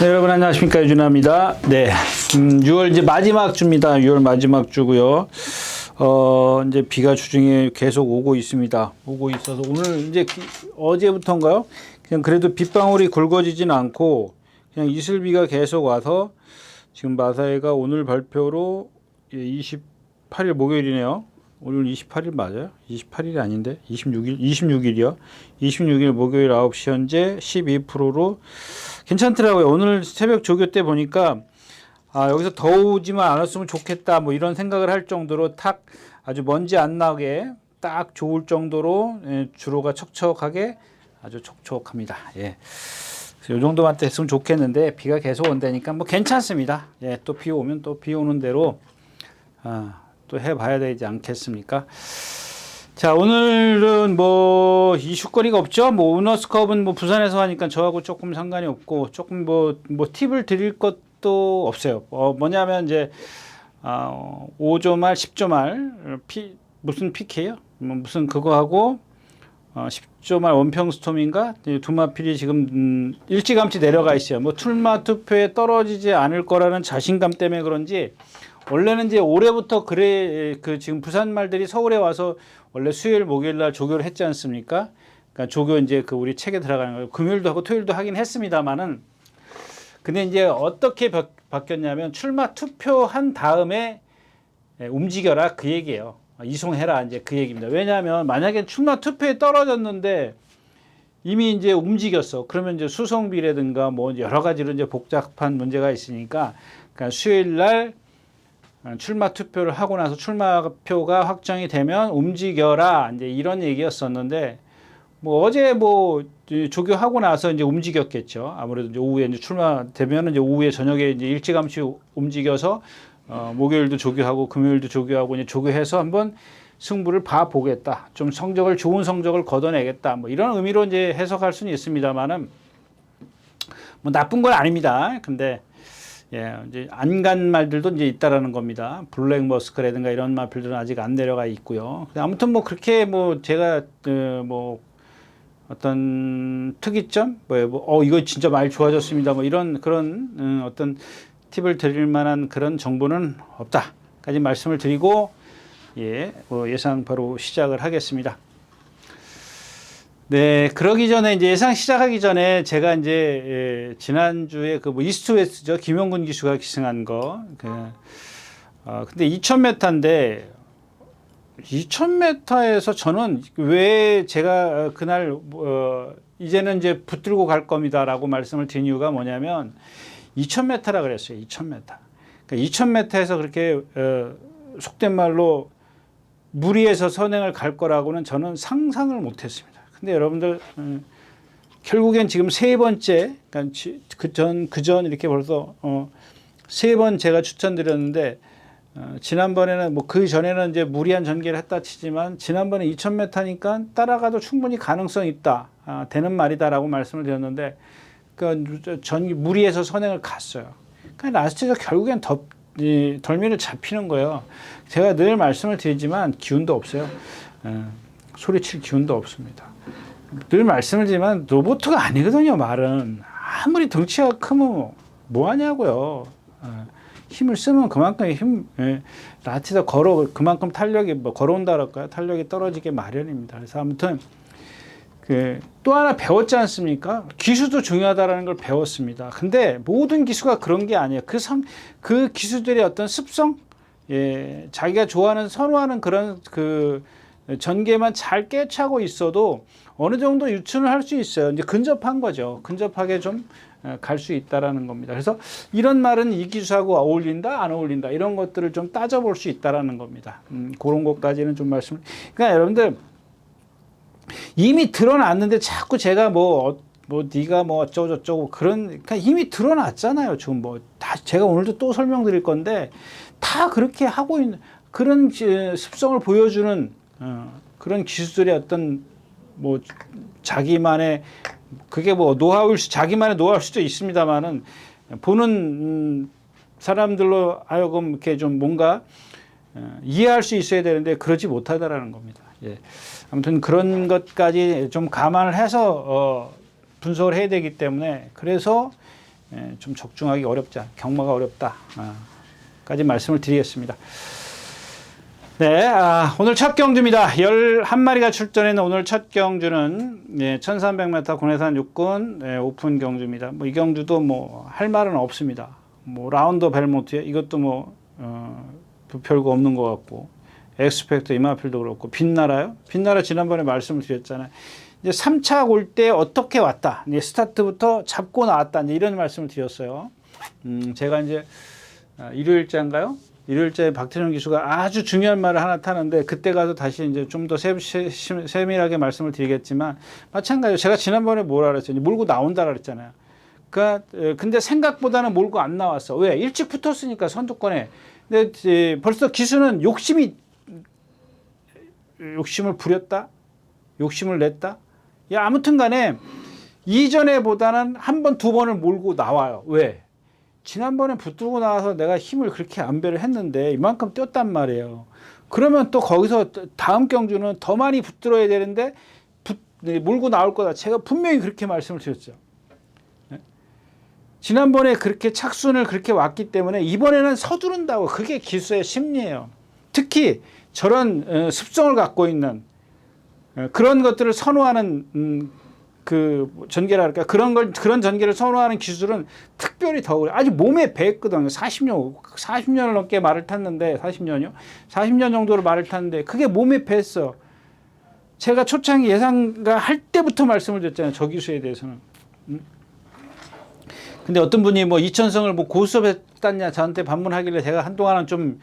네, 여러분 안녕하십니까, 유준하입니다. 네, 6월 이제 마지막 주입니다. 6월 마지막 주고요. 이제 비가 주중에 계속 오고 있습니다. 오고 있어서 오늘 이제 어제부터인가요? 그냥 그래도 빗방울이 굵어지진 않고 그냥 이슬비가 계속 와서 지금 마사회가 오늘 발표로 28일 목요일이네요. 오늘 28일 맞아요? 28일이 아닌데 26일이요. 26일 목요일 9시 현재 12%로 괜찮더라고요. 오늘 새벽 조교 때 보니까 여기서 더 오지만 않았으면 좋겠다 뭐 이런 생각을 할 정도로 탁 아주 먼지 안 나게 딱 좋을 정도로 주로가 척척하게 아주 촉촉합니다. 예. 이 정도만 됐으면 좋겠는데 비가 계속 온다니까 뭐 괜찮습니다. 예, 또 비 오면 또 비 오는 대로 또 해봐야 되지 않겠습니까? 자, 오늘은 뭐 이슈거리가 없죠. 뭐 오너스컵은 뭐 부산에서 하니까 저하고 조금 상관이 없고 조금 뭐 팁을 드릴 것도 없어요. 뭐냐면 이제 5조 말 10조 말 무슨 PK요? 뭐 무슨 그거 하고 10조 말 원평스톰인가 두마필이 지금 일찌감치 내려가 있어요. 뭐 출마 투표에 떨어지지 않을 거라는 자신감 때문에 그런지 원래는 이제 올해부터 지금 부산 말들이 서울에 와서 원래 수요일 목요일 날 조교를 했지 않습니까? 그러니까 조교 이제 우리 책에 들어가는 거예요. 금요일도 하고 토요일도 하긴 했습니다만은 근데 이제 어떻게 바뀌었냐면 출마 투표한 다음에 움직여라 그 얘기예요. 이송해라 이제 그 얘기입니다. 왜냐하면 만약에 출마 투표에 떨어졌는데 이미 이제 움직였어. 그러면 이제 수송비라든가 뭐 여러 가지로 이제 복잡한 문제가 있으니까 그러니까 수요일 날 출마 투표를 하고 나서 출마표가 확정이 되면 움직여라 이제 이런 얘기였었는데 뭐 어제 뭐 조교하고 나서 이제 움직였겠죠. 아무래도 이제 오후에 이제 출마되면 이제 오후에 저녁에 이제 일찌감치 움직여서 목요일도 조교하고 금요일도 조교하고 이제 조교해서 한번 승부를 봐보겠다. 좀 좋은 성적을 거둬내겠다. 뭐 이런 의미로 이제 해석할 수는 있습니다만은 뭐 나쁜 건 아닙니다. 근데 예, 이제 안 간 말들도 이제 있다라는 겁니다. 블랙 머스크라든가 이런 말들은 아직 안 내려가 있고요. 아무튼 뭐 그렇게 뭐 제가 뭐 어떤 특이점, 이거 진짜 많이 좋아졌습니다. 뭐 이런 그런 어떤 팁을 드릴 만한 그런 정보는 없다까지 말씀을 드리고 예상 바로 시작을 하겠습니다. 네, 그러기 전에 이제 예상 시작하기 전에 제가 이제 지난주에 뭐 이스트 웨스트죠. 김용근 기수가 기승한 거. 근데 2000m인데 2000m에서 저는 왜 제가 그날 이제는 이제 붙들고 갈 겁니다라고 말씀을 드린 이유가 뭐냐면 2000m라 그랬어요. 2000m. 그러니까 2000m에서 그렇게 속된 말로 무리해서 선행을 갈 거라고는 저는 상상을 못 했습니다. 근데 여러분들 결국엔 지금 세 번째, 그러니까 그전 이렇게 벌써 세 번 제가 추천드렸는데 지난번에는 뭐 그 전에는 이제 무리한 전개를 했다 치지만 지난번에 2000m니까 따라가도 충분히 가능성이 있다, 되는 말이다라고 말씀을 드렸는데 그러니까 무리해서 선행을 갔어요. 그러니까 라스트에서 결국엔 덜미를 잡히는 거예요. 제가 늘 말씀을 드리지만 기운도 없어요. 소리칠 기운도 없습니다. 늘 말씀을 드리지만 로봇가 아니거든요. 말은 아무리 덩치가 크면 뭐 하냐고요. 힘을 쓰면 그만큼 라티에서 그만큼 탄력이 걸어온다 그럴까요? 탄력이 떨어지게 마련입니다. 그래서 아무튼 또 하나 배웠지 않습니까? 기수도 중요하다라는 걸 배웠습니다. 근데 모든 기수가 그런 게 아니에요. 그 기수들의 어떤 습성, 자기가 좋아하는 선호하는 그런 전개만 잘 깨차고 있어도 어느 정도 유추는 할 수 있어요. 이제 근접한 거죠. 근접하게 좀 갈 수 있다라는 겁니다. 그래서 이런 말은 이 기수하고 어울린다, 안 어울린다 이런 것들을 좀 따져볼 수 있다라는 겁니다. 그런 것까지는 좀 그러니까 여러분들 이미 드러났는데 자꾸 제가 네가 뭐 어쩌고 그러니까 이미 드러났잖아요. 지금 다 제가 오늘도 또 설명드릴 건데 다 그렇게 하고 있는 그런 습성을 보여주는 그런 기수들의 어떤 자기만의 그게 자기만의 노하우일 수도 있습니다만은 보는 사람들로 하여금 이렇게 좀 뭔가 이해할 수 있어야 되는데 그러지 못하다라는 겁니다. 예. 아무튼 그런 것까지 좀 감안을 해서 분석을 해야 되기 때문에 그래서 좀 적중하기 어렵자. 경마가 어렵다. 까지 말씀을 드리겠습니다. 네, 오늘 첫 경주입니다. 11마리가 출전했는 오늘 첫 경주는 1300m 군해산 육군 오픈 경주입니다. 뭐 이 경주도 뭐 할 말은 없습니다. 뭐 라운더 벨몬트 이것도 별거 없는 것 같고, 엑스펙터 이마필도 그렇고, 빛나라요? 빛나라 지난번에 말씀을 드렸잖아요. 이제 3차 올 때 어떻게 왔다. 이제 스타트부터 잡고 나왔다. 이제 이런 말씀을 드렸어요. 제가 이제 일요일자인가요? 일요일자에 박태정 기수가 아주 중요한 말을 하나 타는데, 그때 가서 다시 이제 좀 더 세밀하게 말씀을 드리겠지만, 마찬가지로 제가 지난번에 뭐라 그랬어요? 몰고 나온다 그랬잖아요. 그러니까 근데 생각보다는 몰고 안 나왔어. 왜? 일찍 붙었으니까 선두권에. 근데 벌써 기수는 욕심을 부렸다? 욕심을 냈다? 야, 아무튼 간에 이전에보다는 한 번, 두 번을 몰고 나와요. 왜? 지난번에 붙들고 나와서 내가 힘을 그렇게 안배를 했는데 이만큼 뛰었단 말이에요. 그러면 또 거기서 다음 경주는 더 많이 붙들어야 되는데 몰고 나올 거다. 제가 분명히 그렇게 말씀을 드렸죠. 지난번에 그렇게 착순을 그렇게 왔기 때문에 이번에는 서두른다고. 그게 기수의 심리예요. 특히 저런 습성을 갖고 있는 그런 것들을 선호하는 그 전개라 할까, 그런 전개를 선호하는 기술은 특별히 더 그래. 아주 몸에 배했거든요. 40년을 넘게 말을 탔는데, 40년 정도를 말을 탔는데 그게 몸에 배했어. 제가 초창기 예상가 할 때부터 말씀을 드렸잖아요. 저 기수에 대해서는. 근데 어떤 분이 뭐 이천성을 뭐 고수업했다냐 저한테 반문하길래 제가 한동안은 좀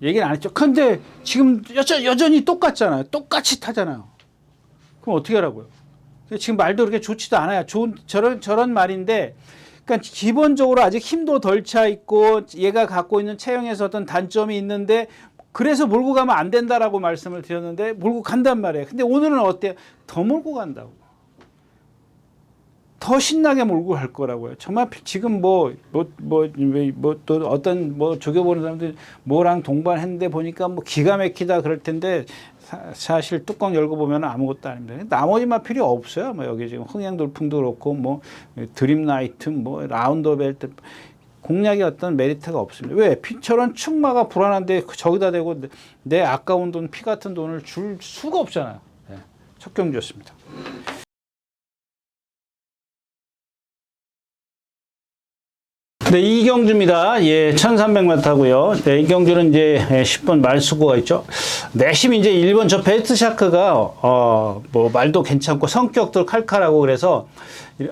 얘기는 안 했죠. 근데 지금 여전히 똑같잖아요. 똑같이 타잖아요. 그럼 어떻게 하라고요? 지금 말도 그렇게 좋지도 않아요. 저런 말인데, 그러니까 기본적으로 아직 힘도 덜 차 있고 얘가 갖고 있는 체형에서 어떤 단점이 있는데, 그래서 몰고 가면 안 된다라고 말씀을 드렸는데 몰고 간단 말이에요. 근데 오늘은 어때요? 더 몰고 간다고. 더 신나게 몰고 갈 거라고요. 정말 지금 또 어떤 조교보는 사람들 뭐랑 동반했는데 보니까 뭐 기가 막히다 그럴 텐데, 사실 뚜껑 열고 보면 아무것도 아닙니다. 나머지 마필이 없어요. 뭐 여기 지금 흥행돌풍도 그렇고, 뭐 드림나이트, 뭐 라운더벨트, 공략의 어떤 메리트가 없습니다. 왜? 저런 충마가 불안한데 저기다 대고 내 아까운 돈, 피 같은 돈을 줄 수가 없잖아요. 첫 경주였습니다. 네, 이 경주입니다. 1300m고요. 네, 이 경주는 이제 10번 말수고가 있죠. 내심 이제 1번 저 베스트 샤크가 뭐 말도 괜찮고 성격도 칼칼하고, 그래서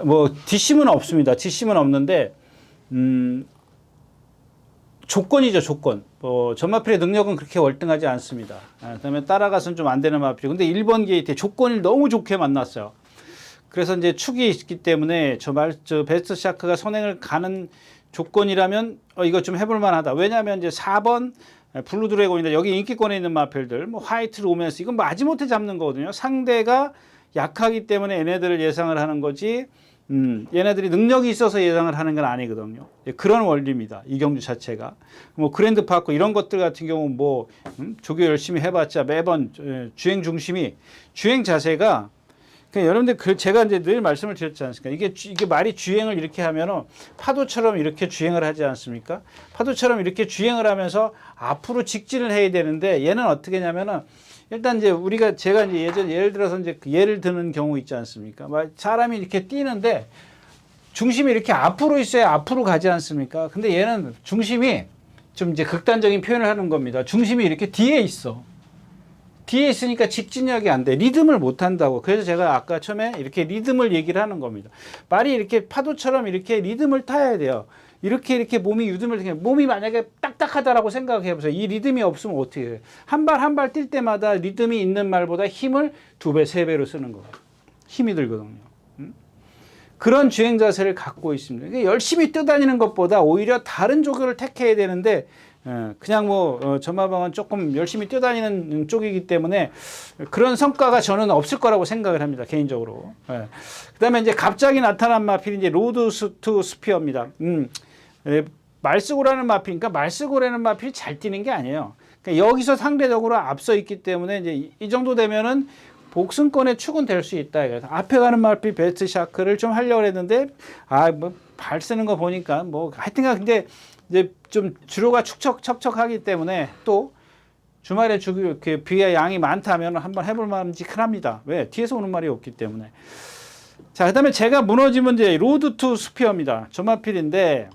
뭐 뒷심은 없습니다. 뒷심은 없는데 조건이죠, 조건. 전마필의 능력은 그렇게 월등하지 않습니다. 그다음에 따라가서는 좀 안 되는 마필이. 근데 1번 게이트에 조건을 너무 좋게 만났어요. 그래서 이제 축이 있기 때문에 저 베스트 샤크가 선행을 가는 조건이라면 이거 좀 해볼 만하다. 왜냐하면 이제 4번 블루 드래곤인데 여기 인기권에 있는 마필들, 뭐 화이트 로맨스, 이건 마지못해 잡는 거거든요. 상대가 약하기 때문에 얘네들을 예상을 하는 거지, 얘네들이 능력이 있어서 예상을 하는 건 아니거든요. 그런 원리입니다. 이 경주 자체가. 뭐 그랜드 파크 이런 것들 같은 경우 뭐 조교 열심히 해봤자 매번 주행 중심이, 주행 자세가, 그러니까 여러분들 제가 이제 늘 말씀을 드렸지 않습니까? 이게 말이 주행을 이렇게 하면은 파도처럼 이렇게 주행을 하지 않습니까? 파도처럼 이렇게 주행을 하면서 앞으로 직진을 해야 되는데, 얘는 어떻게 하냐면은 일단 이제 제가 이제 예를 들어서 이제 예를 드는 경우 있지 않습니까? 사람이 이렇게 뛰는데 중심이 이렇게 앞으로 있어야 앞으로 가지 않습니까? 근데 얘는 중심이 좀 이제 극단적인 표현을 하는 겁니다. 중심이 이렇게 뒤에 있어. 뒤에 있으니까 직진력이 안 돼. 리듬을 못 한다고. 그래서 제가 아까 처음에 이렇게 리듬을 얘기를 하는 겁니다. 말이 이렇게 파도처럼 이렇게 리듬을 타야 돼요. 이렇게 몸이 몸이 만약에 딱딱하다라고 생각해 보세요. 이 리듬이 없으면 어떻게 해요? 한 발 한 발 뛸 때마다 리듬이 있는 말보다 힘을 2배, 3배로 쓰는 거예요. 힘이 들거든요. 그런 주행 자세를 갖고 있습니다. 그러니까 열심히 뛰어다니는 것보다 오히려 다른 조교를 택해야 되는데, 그냥 전마방은 조금 열심히 뛰어다니는 쪽이기 때문에 그런 성과가 저는 없을 거라고 생각을 합니다, 개인적으로. 그 다음에 이제 갑자기 나타난 마필이 이제 로드 투 스피어입니다. 말쓰고라는 마필, 그러니까 말쓰고라는 마필이 잘 뛰는 게 아니에요. 그러니까 여기서 상대적으로 앞서 있기 때문에 이제 이 정도 되면은 복승권의 축은 될 수 있다. 그래서 앞에 가는 마필 베스트 샤크를 좀 하려고 했는데, 발 쓰는 거 보니까 뭐 하여튼간 근데 이제 좀 주로가 척척하기 때문에 또 주말에 이렇게 비의 양이 많다면 한번 해볼 만합니다. 왜? 뒤에서 오는 말이 없기 때문에. 자, 그다음에 제가 무너지면 이제 로드 투 스피어입니다. 조마필인데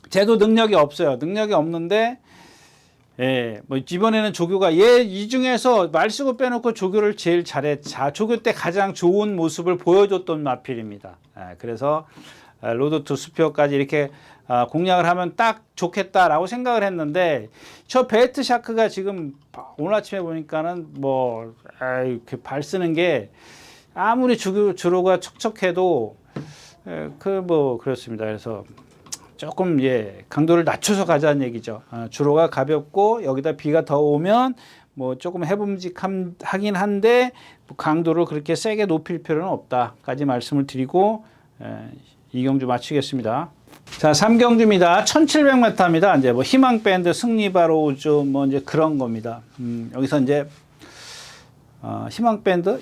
쟤도 능력이 없어요. 능력이 없는데 예, 뭐 이번에는 조교가 이 중에서 말 쓰고 빼놓고 조교를 제일 조교 때 가장 좋은 모습을 보여줬던 마필입니다. 예, 그래서 로드 투 스피어까지 이렇게 공략을 하면 딱 좋겠다라고 생각을 했는데 저 베트 샤크가 지금 오늘 아침에 보니까는 뭐 이렇게 발 쓰는 게 아무리 주로가 척척해도 뭐 그렇습니다. 그래서 조금 강도를 낮춰서 가자는 얘기죠. 주로가 가볍고 여기다 비가 더 오면 뭐 조금 해봄직하긴 한데 강도를 그렇게 세게 높일 필요는 없다까지 말씀을 드리고 이 경주 마치겠습니다. 자, 3경주입니다. 1700m입니다. 이제 뭐 희망밴드, 승리바로 뭐 이제 그런 겁니다. 여기서 이제 희망밴드,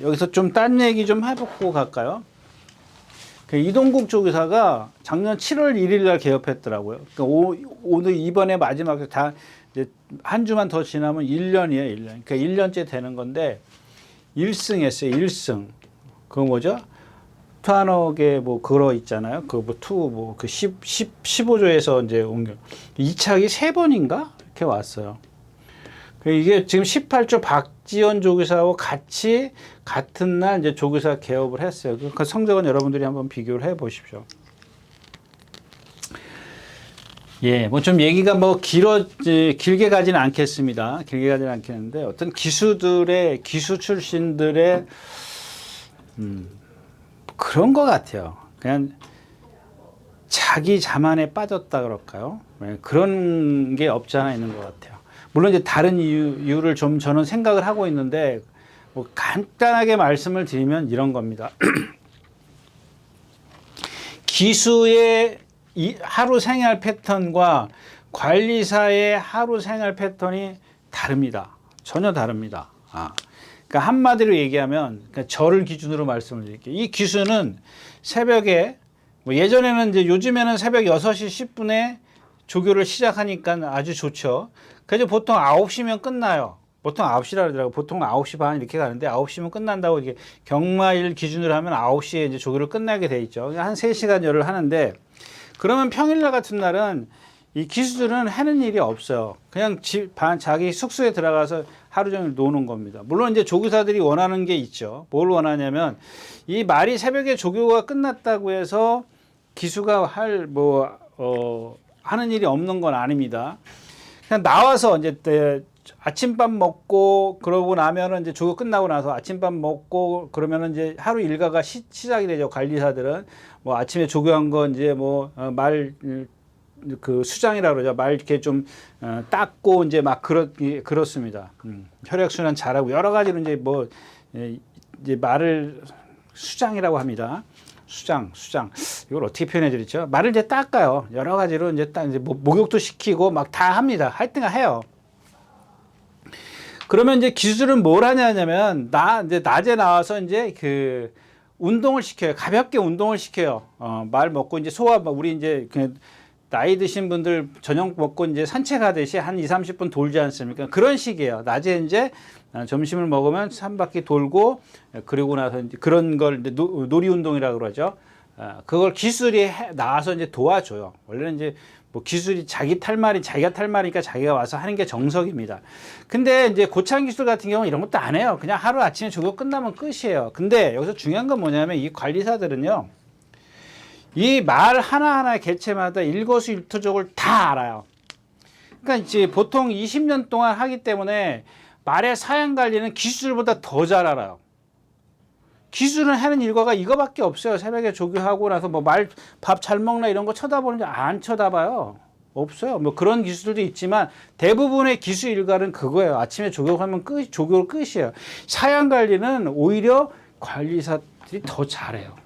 여기서 좀 딴 얘기 좀 해보고 갈까요? 그 이동국 조교사가 작년 7월 1일 날 개업했더라고요. 그러니까 오늘 이번에 마지막에 다 이제 한 주만 더 지나면 1년이에요, 1년. 그러니까 1년째 되는 건데 1승 했어요, 1승. 그거 뭐죠? 투하너게 뭐 그거 있잖아요. 그 15조에서 이제 옮겨. 2착이 3번인가? 이렇게 왔어요. 이게 지금 18조 박지원 조교사하고 같은 날 이제 조교사 개업을 했어요. 그 성적은 여러분들이 한번 비교를 해 보십시오. 예, 뭐 좀 얘기가 뭐 길게 가지는 않겠습니다. 길게 가지는 않겠는데 어떤 기수 출신들의 그런 것 같아요. 그냥 자기 자만에 빠졌다 그럴까요? 그런 게 없지 않아 있는 것 같아요. 물론 이제 다른 이유를 좀 저는 생각을 하고 있는데 뭐 간단하게 말씀을 드리면 이런 겁니다. 기수의 하루 생활 패턴과 관리사의 하루 생활 패턴이 다릅니다. 전혀 다릅니다. 그러니까 한마디로 얘기하면 저를 기준으로 말씀을 드릴게요. 이 기수는 새벽에 뭐 예전에는 이제 요즘에는 새벽 6시 10분에 조교를 시작하니까 아주 좋죠. 그래서 보통 9시면 끝나요. 보통 9시라 그러더라고요. 보통 9시 반 이렇게 가는데 9시면 끝난다고 이게 경마일 기준으로 하면 9시에 이제 조교를 끝나게 돼 있죠. 한 3시간 열을 하는데 그러면 평일날 같은 날은 이 기수들은 하는 일이 없어요. 그냥 자기 숙소에 들어가서 하루 종일 노는 겁니다. 물론 이제 조교사들이 원하는 게 있죠. 뭘 원하냐면 이 말이 새벽에 조교가 끝났다고 해서 기수가 하는 일이 없는 건 아닙니다. 그냥 나와서 이제 아침밥 먹고 그러고 나면은 이제 조교 끝나고 나서 아침밥 먹고 그러면은 이제 하루 일과가 시작이 되죠. 관리사들은 뭐 아침에 조교한 거 이제 수장이라고 그러죠. 말 이렇게 좀 닦고 이제 막 그렇습니다. 혈액순환 잘하고 여러 가지로 이제 말을 수장이라고 합니다. 수장 이걸 어떻게 표현해 드리죠? 말을 이제 닦아요. 여러 가지로 이제 목욕도 시키고 막 다 합니다. 하여튼 해요. 그러면 이제 기술은 뭘 하냐면 이제 낮에 나와서 이제 운동을 시켜요. 가볍게 운동을 시켜요. 말 먹고 이제 우리 이제 나이 드신 분들 저녁 먹고 이제 산책하듯이 한 20-30분 돌지 않습니까? 그런 식이에요. 낮에 이제 점심을 먹으면 3바퀴 돌고 그리고 나서 이제 그런 걸 이제 놀이 운동이라고 그러죠. 그걸 기술이 나와서 이제 도와줘요. 원래는 이제 뭐 기술이 자기가 탈말이니까 자기가 와서 하는 게 정석입니다. 근데 이제 고창 기술 같은 경우는 이런 것도 안 해요. 그냥 하루 아침에 조교 끝나면 끝이에요. 근데 여기서 중요한 건 뭐냐면 이 관리사들은요. 이 말 하나하나의 개체마다 일거수일투족을 다 알아요. 그러니까 이제 보통 20년 동안 하기 때문에 말의 사양 관리는 기술보다 더 잘 알아요. 기술은 하는 일과가 이거밖에 없어요. 새벽에 조교하고 나서 뭐 밥 잘 먹나 이런 거 쳐다보는지 안 쳐다봐요. 없어요. 뭐 그런 기술도 있지만 대부분의 기술 일과는 그거예요. 아침에 조교하면 조교 끝이에요. 사양 관리는 오히려 관리사들이 더 잘해요.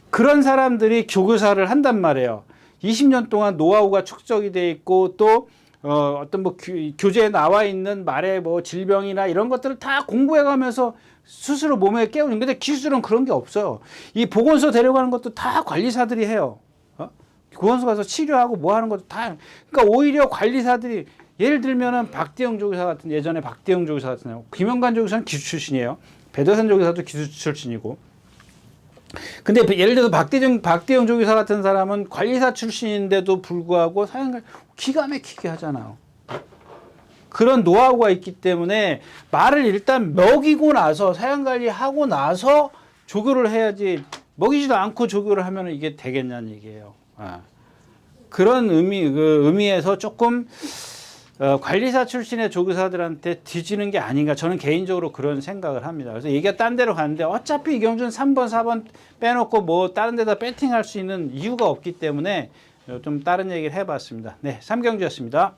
그런 사람들이 교교사를 한단 말이에요. 20년 동안 노하우가 축적이 돼 있고 또 어떤 뭐 교재에 나와 있는 말의 뭐 질병이나 이런 것들을 다 공부해 가면서 스스로 몸에 깨우는. 근데 기술은 그런 게 없어요. 이 보건소 데려가는 것도 다 관리사들이 해요. 보건소 가서 치료하고 뭐 하는 것도 다. 그러니까 오히려 관리사들이, 예를 들면은 박대영 조교사 같은, 예전에 박대영 조교사 같은, 김영관 조교사는 기수 출신이에요. 배도산 조교사도 기수 출신이고. 근데 예를 들어서 박대영 조교사 같은 사람은 관리사 출신인데도 불구하고 사양을 기가 막히게 하잖아요. 그런 노하우가 있기 때문에 말을 일단 먹이고 나서, 사양관리하고 나서 조교를 해야지, 먹이지도 않고 조교를 하면 이게 되겠냐는 얘기예요. 그런 의미에서 조금 관리사 출신의 조교사들한테 뒤지는 게 아닌가, 저는 개인적으로 그런 생각을 합니다. 그래서 얘기가 딴 데로 가는데 어차피 이경준 3번 4번 빼놓고 뭐 다른 데다 배팅할 수 있는 이유가 없기 때문에 좀 다른 얘기를 해봤습니다. 네, 삼경주였습니다.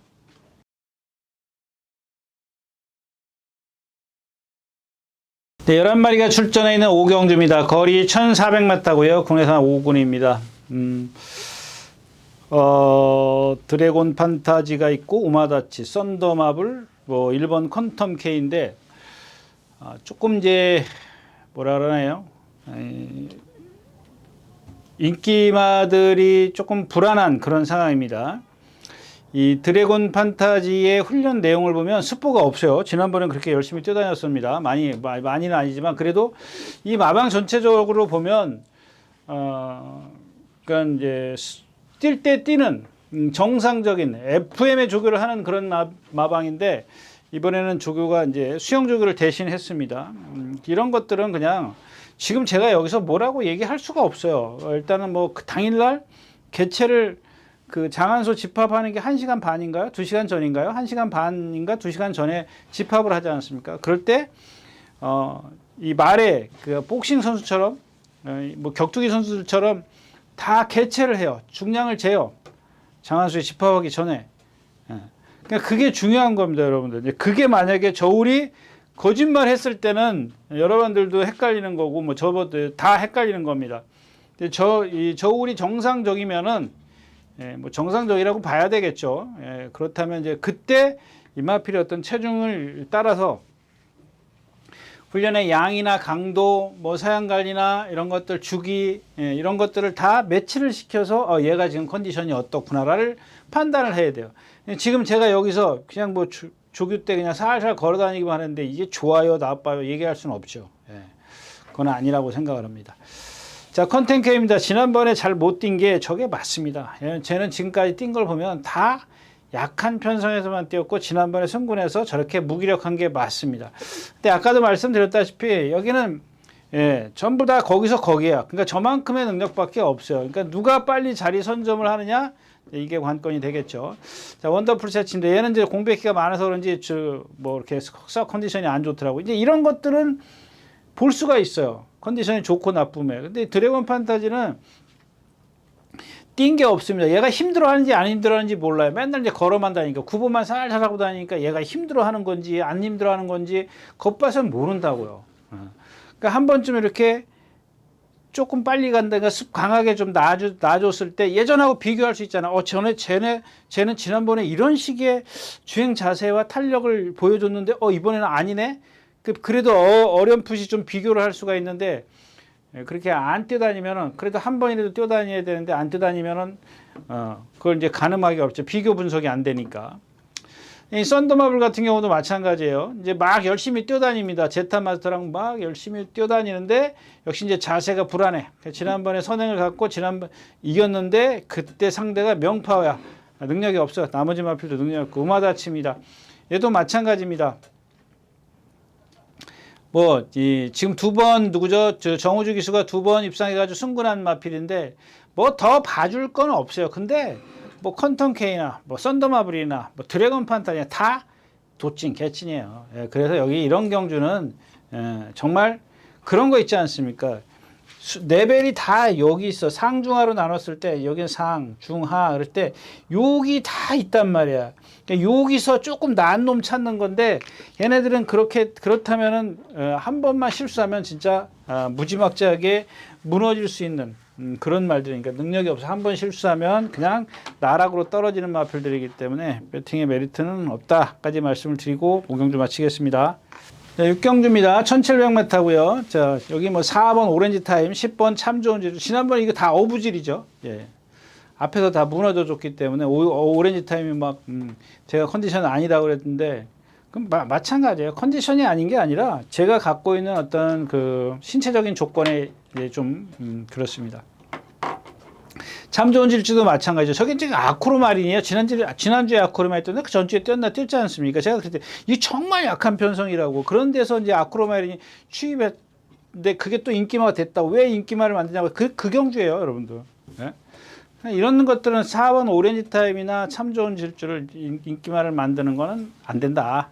네, 11마리가 출전해 있는 오경주입니다. 거리 1400m고요. 국내산 5군입니다. 드래곤 판타지가 있고, 우마다치, 썬더마블, 뭐 1번 퀀텀 K인데, 조금 이제 뭐라 그러나요? 인기마들이 조금 불안한 그런 상황입니다. 이 드래곤 판타지의 훈련 내용을 보면 스포가 없어요. 지난번엔 그렇게 열심히 뛰어다녔습니다. 많이는 아니지만 그래도 이 마방 전체적으로 보면 그러니까 이제 뛸 때 뛰는 정상적인 FM의 조교를 하는 그런 마방인데, 이번에는 조교가 이제 수영 조교를 대신 했습니다. 이런 것들은 그냥 지금 제가 여기서 뭐라고 얘기할 수가 없어요. 일단은 뭐 그 당일날 개최를 그 장안소 집합하는 게 1시간 반인가요? 2시간 전인가요? 1시간 반인가 2시간 전에 집합을 하지 않았습니까? 그럴 때 이 말에 그 복싱 선수처럼 뭐 격투기 선수들처럼 다 개최를 해요. 중량을 재요. 장안소에 집합하기 전에. 그러니까 그게 중요한 겁니다, 여러분들. 그게 만약에 저울이 거짓말 했을 때는 여러분들도 헷갈리는 거고, 뭐 저분들 다 헷갈리는 겁니다. 근데 이 저울이 정상적이면은, 뭐 정상적이라고 봐야 되겠죠. 그렇다면 이제 그때 임하필의 어떤 체중을 따라서 훈련의 양이나 강도, 뭐 사양관리나 이런 것들, 주기, 이런 것들을 다 매치를 시켜서 얘가 지금 컨디션이 어떻구나를 판단을 해야 돼요. 지금 제가 여기서 그냥 뭐 조교 때 그냥 살살 걸어 다니기만 하는데 이게 좋아요, 나빠요 얘기할 수는 없죠. 그건 아니라고 생각을 합니다. 자, 컨텐케입니다. 지난번에 잘 못 뛴 게 저게 맞습니다. 쟤는 지금까지 뛴 걸 보면 다 약한 편성에서만 뛰었고, 지난번에 승군에서 저렇게 무기력한 게 맞습니다. 근데 아까도 말씀드렸다시피 여기는 전부 다 거기서 거기야. 그러니까 저만큼의 능력밖에 없어요. 그러니까 누가 빨리 자리 선점을 하느냐, 이게 관건이 되겠죠. 자, 원더풀 세치인데 얘는 이제 공백기가 많아서 그런지 뭐 이렇게 썩 컨디션이 안 좋더라고. 이제 이런 것들은 볼 수가 있어요. 컨디션이 좋고 나쁨에. 근데 드래곤 판타지는 뛴 게 없습니다. 얘가 힘들어하는지 안 힘들어하는지 몰라요. 맨날 이제 걸어만 다니니까, 구보만 살살 하고 다니니까 얘가 힘들어하는 건지 안 힘들어하는 건지 겉봐서는 모른다고요. 그러니까 한 번쯤 이렇게 조금 빨리 간다가 강하게 좀 놔줬을 때 예전하고 비교할 수 있잖아. 쟤는 지난번에 이런 식의 주행 자세와 탄력을 보여줬는데 이번에는 아니네. 그래도 어렴풋이 좀 비교를 할 수가 있는데, 그렇게 안 뛰어다니면은, 그래도 한 번이라도 뛰어다녀야 되는데 안 뛰어다니면은 그걸 이제 가늠하기 어렵죠. 비교 분석이 안 되니까. 이 썬더마블 같은 경우도 마찬가지예요. 이제 막 열심히 뛰어다닙니다. 제타 마스터랑 막 열심히 뛰어다니는데 역시 이제 자세가 불안해. 지난번에 선행을 갖고 지난번 이겼는데 그때 상대가 명파야. 능력이 없어요. 나머지 마필도 능력이 없고, 우마다치입니다. 얘도 마찬가지입니다. 뭐 지금 2번 누구죠? 정우주 기수가 2번 입상해가지고 승군한 마필인데 뭐 더 봐줄 건 없어요. 근데 뭐 컨텀 K나 뭐 썬더마블이나 뭐 드래곤 판타지나 다 도찐 개찐이에요. 그래서 여기 이런 경주는 정말 그런 거 있지 않습니까? 레벨이 다 여기 있어. 상중하로 나눴을 때 여기는 상, 중하 그럴 때 여기 다 있단 말이야. 그러니까 여기서 조금 나은 놈 찾는 건데, 얘네들은 그렇다면은 한 번만 실수하면 진짜 무지막지하게 무너질 수 있는 그런 말들이니까, 능력이 없어 한 번 실수하면 그냥 나락으로 떨어지는 마필들이기 때문에 배팅의 메리트는 없다까지 말씀을 드리고 오경주 마치겠습니다. 네, 육경주입니다. 1700m고요. 자, 여기 뭐 4번 오렌지 타임, 10번 참 좋은 질. 지난번 이거 다 어부질이죠. 예. 앞에서 다 무너져 줬기 때문에 오렌지 타임이 막 제가 컨디션 아니라고 그랬는데 그럼 마찬가지예요. 컨디션이 아닌 게 아니라 제가 갖고 있는 어떤 그 신체적인 조건에 좀 그렇습니다. 참 좋은 질주도 마찬가지죠. 저게 지금 아크로마린이에요. 지난주에 아크로마린 떴는데 그 전주에 떴지 않습니까? 제가 그때 이 정말 약한 편성이라고. 그런 데서 이제 아크로마린이 취입했는데 그게 또 인기마가 됐다고. 왜 인기마를 만드냐고. 그 경주예요, 여러분들. 네? 이런 것들은 4번 오렌지 타임이나 참 좋은 질주를 인기마를 만드는 거는 안 된다.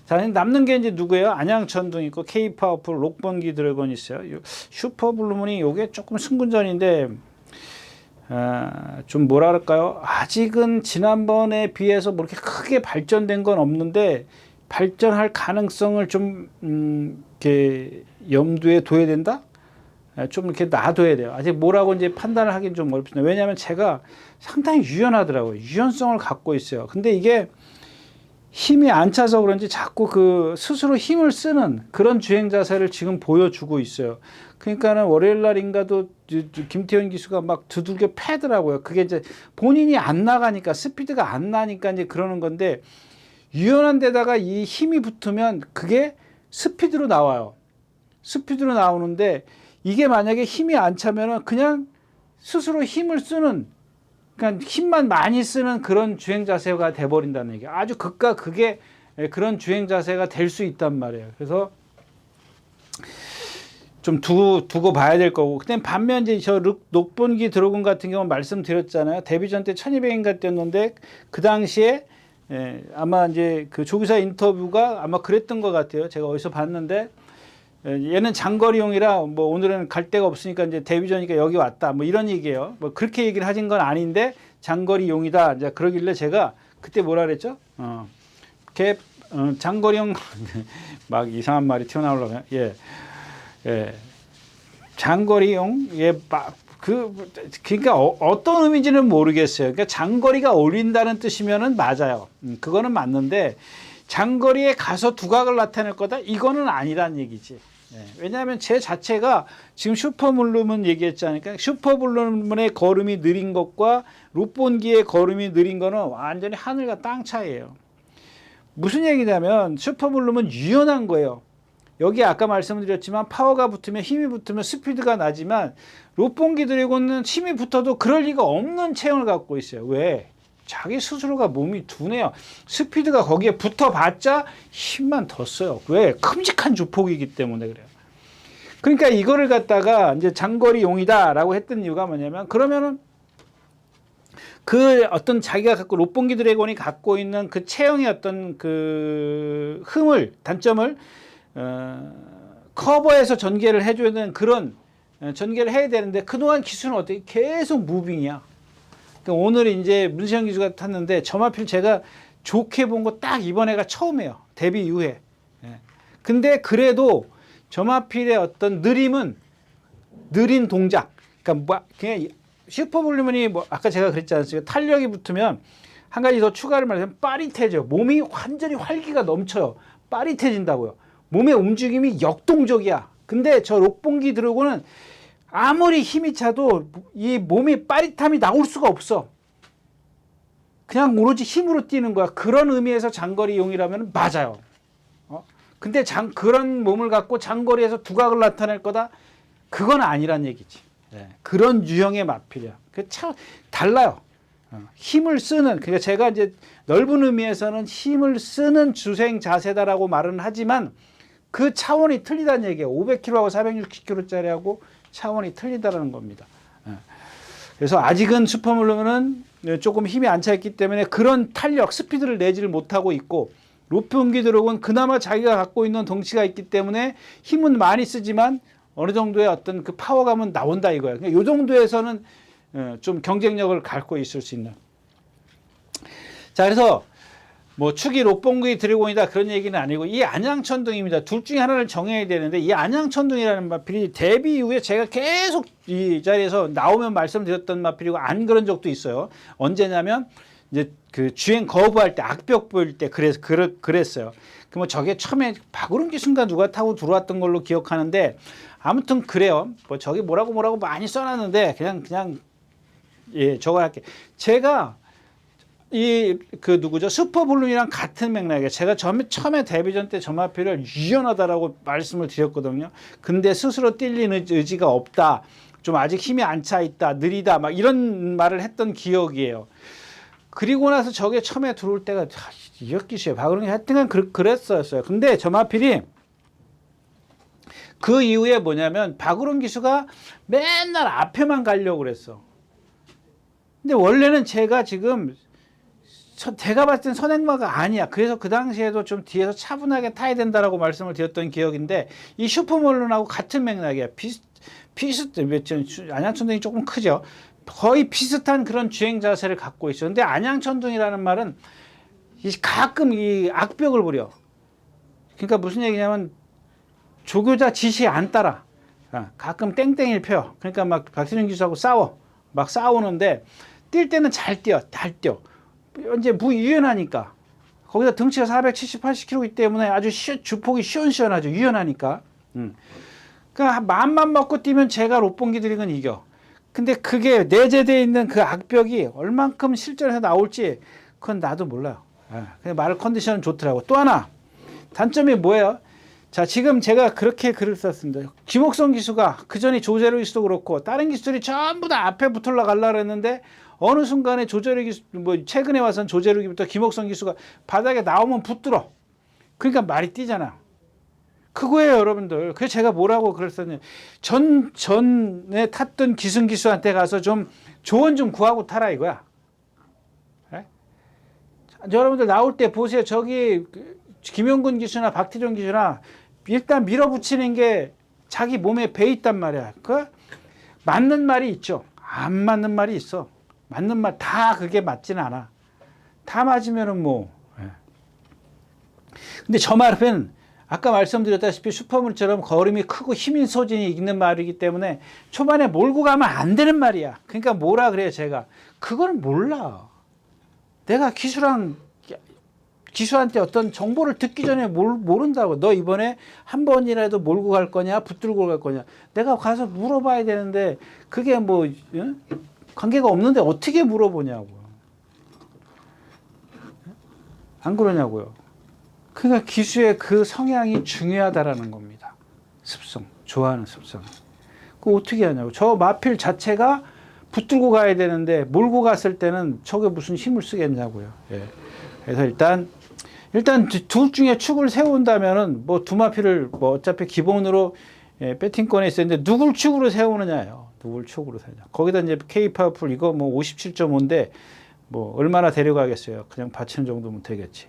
자, 남는 게 이제 누구예요? 안양천둥 있고, K-파워풀, 록번기 드래곤 있어요. 슈퍼블루문이 요게 조금 승분전인데, 좀 뭐라 그럴까요? 아직은 지난번에 비해서 뭐 이렇게 크게 발전된 건 없는데 발전할 가능성을 좀 이렇게 염두에 둬야 된다? 좀 이렇게 놔둬야 돼요. 아직 뭐라고 이제 판단을 하긴 좀 어렵습니다. 왜냐하면 제가 상당히 유연하더라고요. 유연성을 갖고 있어요. 근데 이게 힘이 안 차서 그런지 자꾸 그 스스로 힘을 쓰는 그런 주행 자세를 지금 보여주고 있어요. 그러니까는 월요일 날인가도 김태현 기수가 막 두들겨 패더라고요. 그게 이제 본인이 안 나가니까 스피드가 안 나니까 이제 그러는 건데 유연한 데다가 이 힘이 붙으면 그게 스피드로 나와요. 스피드로 나오는데 이게 만약에 힘이 안 차면은 그냥 스스로 힘을 쓰는 그러니까 힘만 많이 쓰는 그런 주행 자세가 돼버린다는 얘기예요. 아주 극과 극의 그런 주행 자세가 될 수 있단 말이에요. 그래서 좀 두고 봐야 될 거고. 근데 반면 이제 저 녹본기 드래곤 같은 경우는 말씀드렸잖아요. 데뷔전 때 1200인가 뛰었는데 그 당시에 아마 이제 그 조기사 인터뷰가 아마 그랬던 것 같아요. 제가 어디서 봤는데 얘는 장거리용이라 뭐 오늘은 갈 데가 없으니까 이제 데뷔전이니까 여기 왔다 뭐 이런 얘기예요. 뭐 그렇게 얘기를 하신 건 아닌데 장거리용이다 이제 그러길래 제가 그때 뭐라 그랬죠? 장거리용 막 이상한 말이 튀어나오려면 장거리용 그러니까 어떤 의미인지는 모르겠어요. 그러니까 장거리가 어울린다는 뜻이면은 맞아요. 그거는 맞는데 장거리에 가서 두각을 나타낼 거다 이거는 아니란 얘기지. 왜냐하면 제 자체가 지금 슈퍼블루문 얘기했잖아요. 그러니까 슈퍼블루문의 걸음이 느린 것과 록본기의 걸음이 느린 거는 완전히 하늘과 땅 차이예요. 무슨 얘기냐면 슈퍼블루문 유연한 거예요. 여기 아까 말씀드렸지만 파워가 붙으면 힘이 붙으면 스피드가 나지만 록본기 드래곤은 힘이 붙어도 그럴 리가 없는 체형을 갖고 있어요. 왜? 자기 스스로가 몸이 둔해요. 스피드가 거기에 붙어봤자 힘만 더 써요. 왜? 큼직한 주폭이기 때문에 그래요. 그러니까 이거를 갖다가 이제 장거리용이다라고 했던 이유가 뭐냐면 그러면은 그 어떤 자기가 갖고 록본기 드래곤이 갖고 있는 그 체형의 어떤 그 단점을 커버해서 전개를 해줘야 되는 그런 전개를 해야 되는데 그동안 기술은 어떻게 계속 무빙이야. 그러니까 오늘 이제 문시영 기수가 탔는데 점하필 제가 좋게 본 거 딱 이번에가 처음이에요. 데뷔 이후에. 근데 그래도 점하필의 어떤 느린 동작. 그러니까 뭐 그냥 슈퍼블루문이 뭐 아까 제가 그랬지 않습니까? 탄력이 붙으면 한 가지 더 추가를 말하면 빠릿해져. 몸이 완전히 활기가 넘쳐요. 빠릿해진다고요. 몸의 움직임이 역동적이야. 근데 저 록본기 드래곤은 아무리 힘이 차도 이 몸이 빠릿함이 나올 수가 없어. 그냥 오로지 힘으로 뛰는 거야. 그런 의미에서 장거리용이라면 맞아요. 근데 그런 몸을 갖고 장거리에서 두각을 나타낼 거다? 그건 아니란 얘기지. 그런 유형의 마필이야. 참 달라요. 힘을 쓰는, 그러니까 제가 이제 넓은 의미에서는 힘을 쓰는 주행 자세다라고 말은 하지만 그 차원이 틀리다는 얘기예요. 500km하고 460km짜리하고 차원이 틀리다라는 겁니다. 그래서 아직은 슈퍼블루문은 조금 힘이 안 차 있기 때문에 그런 탄력, 스피드를 내지를 못하고 있고 록본기 드래곤은 그나마 자기가 갖고 있는 덩치가 있기 때문에 힘은 많이 쓰지만 어느 정도의 어떤 그 파워감은 나온다 이거예요. 그러니까 이 정도에서는 좀 경쟁력을 갖고 있을 수 있는. 자, 그래서 뭐 축이 록본기 드래곤이다 그런 얘기는 아니고 이 안양천둥입니다. 둘 중에 하나를 정해야 되는데 이 안양천둥이라는 마필이 데뷔 이후에 제가 계속 이 자리에서 나오면 말씀드렸던 마필이고 안 그런 적도 있어요. 언제냐면 이제 그 주행 거부할 때 악벽 보일 때 그랬어요. 그뭐 저게 처음에 박우름 기수인가 누가 타고 들어왔던 걸로 기억하는데 아무튼 그래요. 뭐 저기 뭐라고 많이 써놨는데 그냥 예 저거 할게. 제가 이 그 누구죠 슈퍼블룸이랑 같은 맥락이에요. 제가 처음에 데뷔전 때 저 마피를 유연하다라고 말씀을 드렸거든요. 근데 스스로 뛸리는 의지가 없다. 좀 아직 힘이 안 차 있다. 느리다. 막 이런 말을 했던 기억이에요. 그리고 나서 저게 처음에 들어올 때가 이역기수예요. 박으릉이 하여튼간 그랬었어요. 근데 저 마필이 그 이후에 뭐냐면 박으릉 기수가 맨날 앞에만 가려고 그랬어. 근데 원래는 제가 지금 제가 봤을 땐 선행마가 아니야. 그래서 그 당시에도 좀 뒤에서 차분하게 타야 된다라고 말씀을 드렸던 기억인데 이 슈퍼몰룬하고 같은 맥락이야. 안양천둥이 조금 크죠. 거의 비슷한 그런 주행 자세를 갖고 있어. 근데 안양천둥이라는 말은 가끔 이 악벽을 부려. 그러니까 무슨 얘기냐면 조교자 지시 안 따라. 가끔 땡땡이를 펴. 그러니까 막 박진영 기수하고 싸워. 막 싸우는데 뛸 때는 잘 뛰어. 이제 무유연하니까. 거기다 등치가 470, 80kg이기 때문에 아주 주폭이 시원시원하죠. 유연하니까. 그러니까 마음만 먹고 뛰면 제가 롯봉기 드링은 이겨. 근데 그게 내재되어 있는 그 악벽이 얼만큼 실전에서 나올지 그건 나도 몰라요. 그냥 말 컨디션은 좋더라고. 또 하나 단점이 뭐예요? 자, 지금 제가 그렇게 글을 썼습니다. 김옥성 기수가 그 전에 조재로 기수도 그렇고 다른 기수들이 전부 다 앞에 붙으려 가려고 했는데 어느 순간에 조재로 기수, 뭐 최근에 와서는 조재로 기부터 김옥성 기수가 바닥에 나오면 붙들어. 그러니까 말이 뛰잖아. 그거예요, 여러분들. 그래서 제가 뭐라고 그랬었냐. 전에 탔던 기승 기수한테 가서 좀 조언 좀 구하고 타라 이거야. 네? 여러분들 나올 때 보세요. 저기 김용근 기수나 박태종 기수나 일단 밀어붙이는 게 자기 몸에 배 있단 말이야. 그 맞는 말이 있죠. 안 맞는 말이 있어. 맞는 말 다 그게 맞지는 않아. 다 맞으면은 뭐. 근데 저 말은 아까 말씀드렸다시피 슈퍼물처럼 걸음이 크고 힘인 소진이 있는 말이기 때문에 초반에 몰고 가면 안 되는 말이야. 그러니까 뭐라 그래요, 제가. 그건 몰라. 내가 기수한테 어떤 정보를 듣기 전에 모른다고. 너 이번에 한 번이라도 몰고 갈 거냐, 붙들고 갈 거냐. 내가 가서 물어봐야 되는데 그게 뭐 관계가 없는데 어떻게 물어보냐고요. 안 그러냐고요. 그러니까 기수의 그 성향이 중요하다라는 겁니다. 습성, 좋아하는 습성. 그거 어떻게 하냐고. 저 마필 자체가 붙들고 가야 되는데 몰고 갔을 때는 저게 무슨 힘을 쓰겠냐고요. 예. 그래서 일단 둘 중에 축을 세운다면은 뭐 두 마필을 뭐 어차피 기본으로 배팅권에 있었는데 누굴 축으로 세우느냐요. 누굴 축으로 세우냐. 거기다 이제 K-파워풀 이거 뭐 57.5인데 뭐 얼마나 데려가겠어요. 그냥 받치는 정도면 되겠지.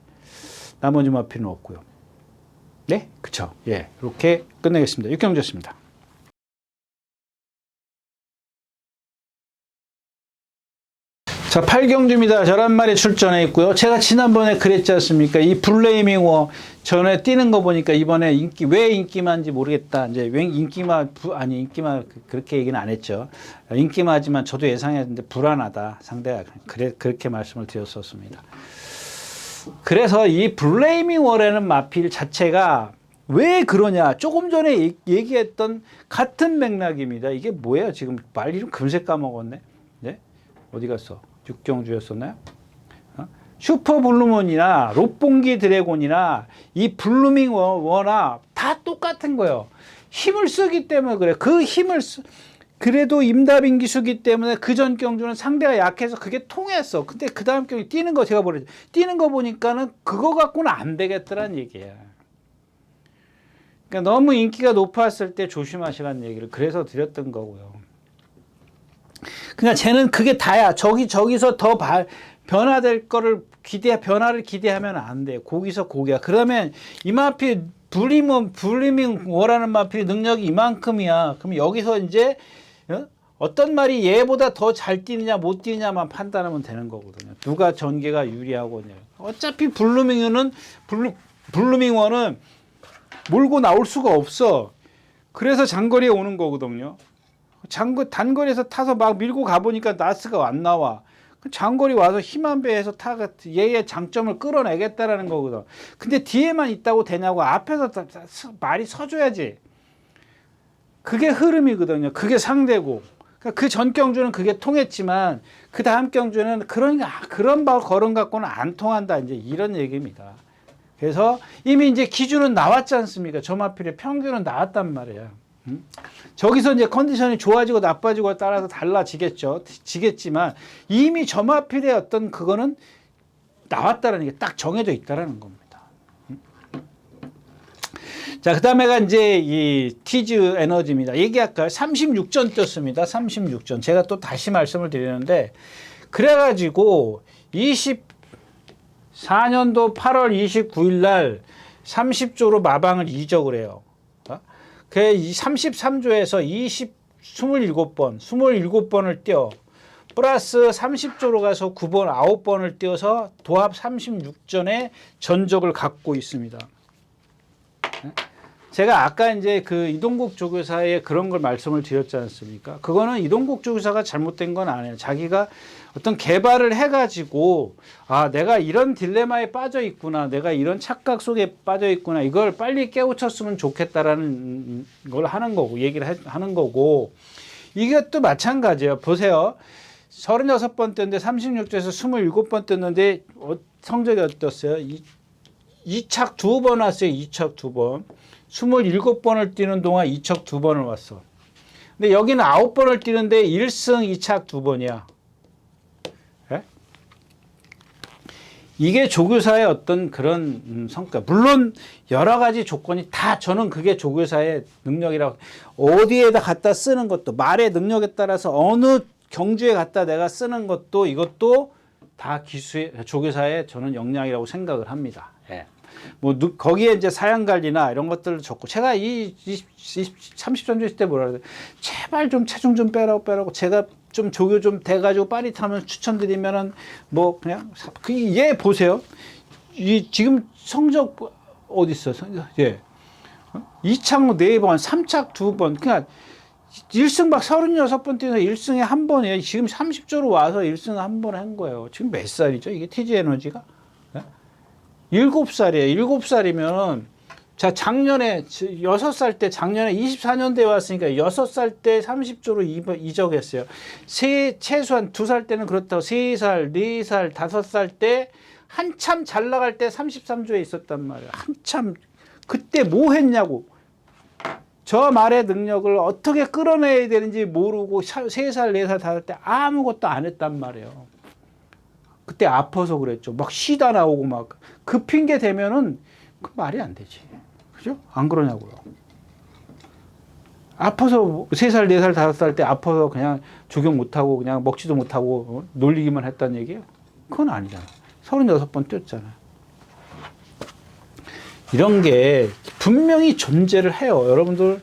나머지 마필은 없고요. 네? 그쵸. 예. 이렇게 끝내겠습니다. 육경주였습니다. 자, 8경주입니다. 11마리 출전해 있고요. 제가 지난번에 그랬지 않습니까? 이 블레이밍 워 전에 뛰는 거 보니까 이번에 왜 인기만인지 모르겠다. 이제 왜 인기마 그렇게 얘기는 안 했죠. 인기마지만 저도 예상했는데 불안하다. 상대가 그렇게 말씀을 드렸었습니다. 그래서 이 블레이밍 워라는 마필 자체가 왜 그러냐. 조금 전에 얘기했던 같은 맥락입니다. 이게 뭐예요? 지금 말 이름 금세 까먹었네. 네? 어디 갔어? 육경주였었나요? 슈퍼블루몬이나 롯봉기 드래곤이나 이 블루밍 워나 다 똑같은 거예요. 힘을 쓰기 때문에 그래. 그 힘을 그래도 임다빈 기수기 때문에 그 전 경주는 상대가 약해서 그게 통했어. 근데 그 다음 경기 뛰는 거 제가 보랬죠. 뛰는 거 보니까는 그거 갖고는 안 되겠더란 얘기야. 그러니까 너무 인기가 높았을 때 조심하시라는 얘기를 그래서 드렸던 거고요. 그러니까 쟤는 그게 다야. 저기서 더 변화될 거를 변화를 기대하면 안 돼. 거기서 거기야. 그러면 이 마필 블리밍 워라는 마필 능력이 이만큼이야. 그럼 여기서 이제 어떤 말이 얘보다 더 잘 뛰느냐 못 뛰느냐만 판단하면 되는 거거든요. 누가 전개가 유리하고. 어차피 블루밍 워는 몰고 나올 수가 없어. 그래서 장거리에 오는 거거든요. 단거리에서 타서 막 밀고 가보니까 나스가 안 나와. 장거리 와서 힘한 배에서 타가 얘의 장점을 끌어내겠다라는 거거든. 근데 뒤에만 있다고 되냐고. 앞에서 말이 서줘야지. 그게 흐름이거든요. 그게 상대고. 그러니까 그 전 경주는 그게 통했지만 그 다음 경주는 그런 거론 갖고는 안 통한다. 이제 이런 얘기입니다. 그래서 이미 이제 기준은 나왔지 않습니까? 점화필의 평균은 나왔단 말이야. 저기서 이제 컨디션이 좋아지고 나빠지고에 따라서 달라지겠죠. 지겠지만 이미 점화필의 어떤 그거는 나왔다라는 게 딱 정해져 있다라는 겁니다. 자, 그 다음에가 이제 이 티즈 에너지입니다. 얘기할까요? 36전 떴습니다. 36전. 제가 또 다시 말씀을 드리는데, 그래가지고 24년도 8월 29일 날 30조로 마방을 이적을 해요. 그 33조에서 27번을 띄어, 플러스 30조로 가서 9번, 9번을 띄어서 도합 36전의 전적을 갖고 있습니다. 제가 아까 이제 그 이동국 조교사의 그런 걸 말씀을 드렸지 않습니까? 그거는 이동국 조교사가 잘못된 건 아니에요. 자기가 어떤 개발을 해가지고, 아, 내가 이런 딜레마에 빠져 있구나. 내가 이런 착각 속에 빠져 있구나. 이걸 빨리 깨우쳤으면 좋겠다라는 걸 하는 거고, 얘기를 하는 거고, 이것도 마찬가지예요. 보세요. 36번 떴는데 36조에서 27번 떴는데 성적이 어땠어요? 2착 2번 왔어요. 2착 2번. 27번을 뛰는 동안 2척 2번을 왔어. 근데 여기는 9번을 뛰는데 1승 2착 2번이야. 예? 이게 조교사의 어떤 그런 성과. 물론 여러 가지 조건이 다 저는 그게 조교사의 능력이라고. 어디에다 갖다 쓰는 것도 말의 능력에 따라서 어느 경주에 갖다 내가 쓰는 것도 이것도 다 조교사의 저는 역량이라고 생각을 합니다. 예. 뭐 거기에 이제 사양 관리나 이런 것들을 적고 제가 이 30전 있을 때 뭐라 그래요? 제발 좀 체중 좀 빼라고 제가 좀 조교 좀 돼가지고 빠릿하면 추천드리면은 뭐 그냥 얘 보세요. 이 지금 성적 어디 있어? 예. 2착 4번, 3착 2번. 그냥 1승 막 36번 뛰어서 1승에 한 번이에요. 지금 30조로 와서 1승 한 번 한 거예요. 지금 몇 살이죠? 이게 TG 에너지가? 7살이에요. 7살이면, 자, 작년에, 6살 때, 작년에 24년대에 왔으니까 6살 때 30조로 이적했어요. 최소한 2살 때는 그렇다고 3살, 4살, 5살 때 한참 잘 나갈 때 33조에 있었단 말이에요. 한참, 그때 뭐 했냐고. 저 말의 능력을 어떻게 끌어내야 되는지 모르고 3살, 4살, 5살 때 아무것도 안 했단 말이에요. 그때 아파서 그랬죠. 막 쉬다 나오고 막. 그 핑계 대면은 그 말이 안 되지. 그죠? 안 그러냐고요. 아파서 3살, 4살, 5살 때 아파서 그냥 조경 못하고 그냥 먹지도 못하고 놀리기만 했다는 얘기예요? 그건 아니잖아. 36번 뛰었잖아. 이런 게 분명히 존재를 해요. 여러분들.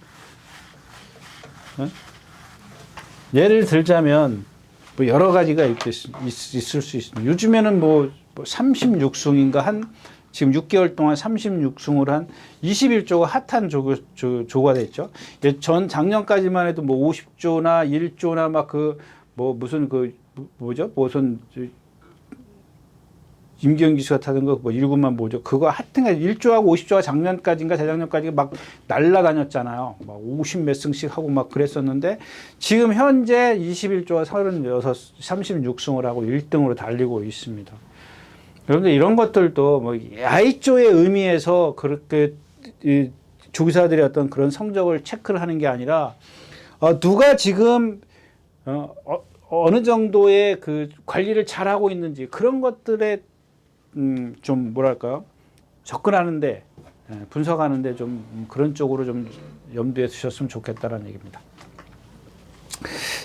예를 들자면 뭐 여러 가지가 있을 수 있습니다. 요즘에는 뭐 36승인가 지금 6개월 동안 36승을 한 21조가 핫한 조가 됐죠. 전 작년까지만 해도 뭐 50조나 1조나 막 무슨 임기영 기수가 타던 거 뭐 1구만 뭐죠. 그거 하여튼간 1조하고 50조가 작년까지인가 재작년까지 막 날라다녔잖아요. 막 50 몇 승씩 하고 막 그랬었는데 지금 현재 21조와 36승을 하고 1등으로 달리고 있습니다. 여러분들 이런 것들도 뭐 I조의 의미에서 그렇게 조교사들의 어떤 그런 성적을 체크를 하는 게 아니라 누가 지금 어느 정도의 그 관리를 잘하고 있는지 그런 것들에 좀 뭐랄까요? 접근하는데 분석하는데 좀 그런 쪽으로 좀 염두에 두셨으면 좋겠다라는 얘기입니다.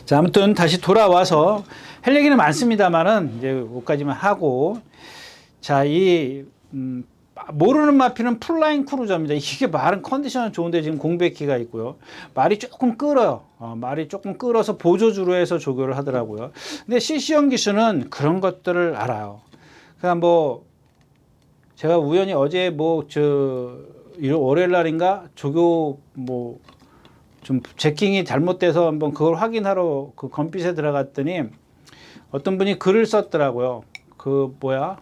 자, 아무튼 다시 돌아와서 할 얘기는 많습니다만은 이제 여기까지만 하고 자, 모르는 마피는 풀라인 크루저입니다. 이게 말은 컨디션은 좋은데 지금 공백기가 있고요. 말이 조금 끌어요. 말이 조금 끌어서 보조주로 해서 조교를 하더라고요. 근데 CC형 기수는 그런 것들을 알아요. 그냥 뭐 제가 우연히 어제 월요일 날인가 조교 좀 제킹이 잘못돼서 한번 그걸 확인하러 그 건빛에 들어갔더니 어떤 분이 글을 썼더라고요. 그 뭐야